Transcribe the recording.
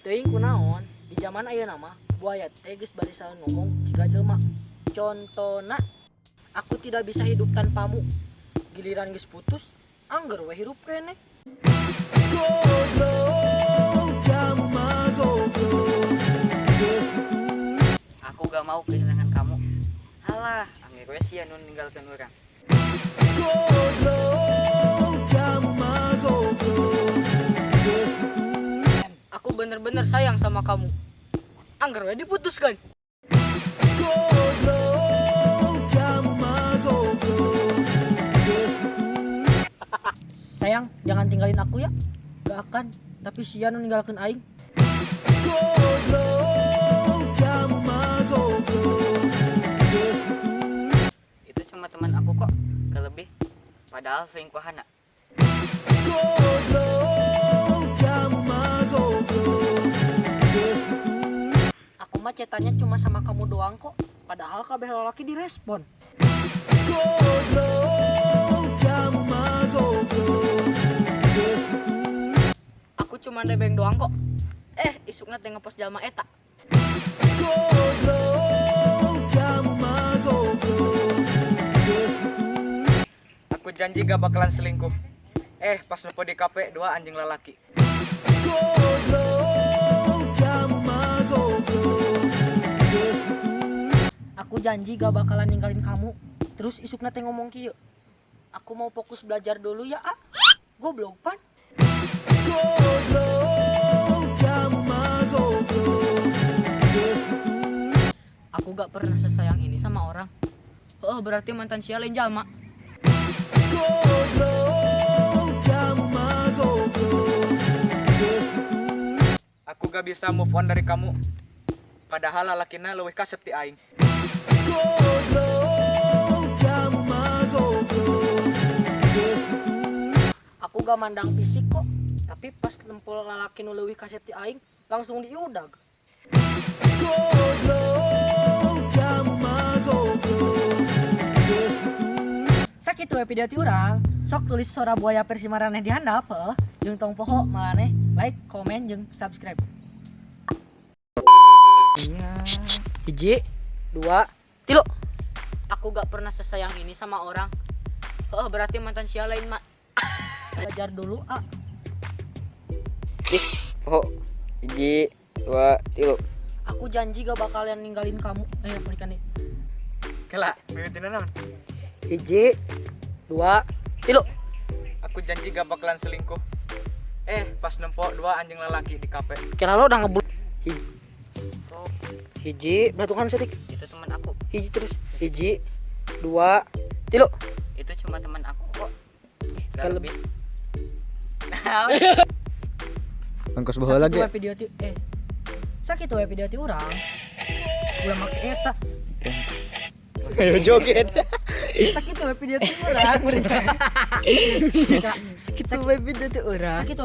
teuing kunaon di zaman ayeuna mah buaya teh geus barisan ngomong jika jelema. Contona, aku tidak bisa hidup tanpamu. Giliran geus putus, angger we hirup keneh. Aku gak mau kehilangan kamu. Alah, angger we sia nu ninggalkeun urang. Aku bener-bener sayang sama kamu. Angger we diputuskan. Sayang, jangan tinggalin aku ya. Gak akan, tapi sia nu ninggalkeun aing. Itu cuma teman aku kok, kelebih. Padahal selingkuhanna. Aku mah cetannya cuma sama kamu doang kok. Padahal kabeh lalaki direspon. Aku cuma nebeng doang kok. Isukna teh ngepost jalma eta. Aku janji gak bakalan selingkuh. Pas nepo di kafe 2 anjing lelaki. Aku janji gak bakalan ninggalin kamu. Terus isukna teh ngomong kieu. Aku mau fokus belajar dulu ya, ah. Goblok pan. Aku gak pernah sesayang ini sama orang. Oh, berarti mantan sia lain jalma. Aku gak bisa move on dari kamu. Padahal lalakina leuwih kasep ti aing. Aku gak mandang fisik kok. Tapi pas nempel lalaki nu leuwih kasep ti aing, langsung diudag. Sakitu we video ti urang. Sok tulis Sora Buaya versi maraneh di handap heuh. Jeung tong poho maraneh like, komen jeung subscribe. Hiji, 2, 3. Aku gak pernah sesayang ini sama orang. Oh, berarti mantan sia lain mak. Belajar dulu, ah. Poho. 1, 2, 3. Aku janji gak bakalan ninggalin kamu. Balikan nih. Kela, mieutina naon? 1, 2, 3. Aku janji gak bakalan selingkuh. Pas nempo 2 anjing lelaki di kafe. Kira lo udah ngebul. Hiji, beratukan setik. Itu teman aku. Hiji terus. 1, 2, 3. Itu cuma teman aku kok. Gak Kelebih. lebih. Ongkos bawa lagi. Video ti sakit we video ti urang. Ulah make eta. Ayo joget. Sakit we video ti urang. Sakit we video ti urang. Sakit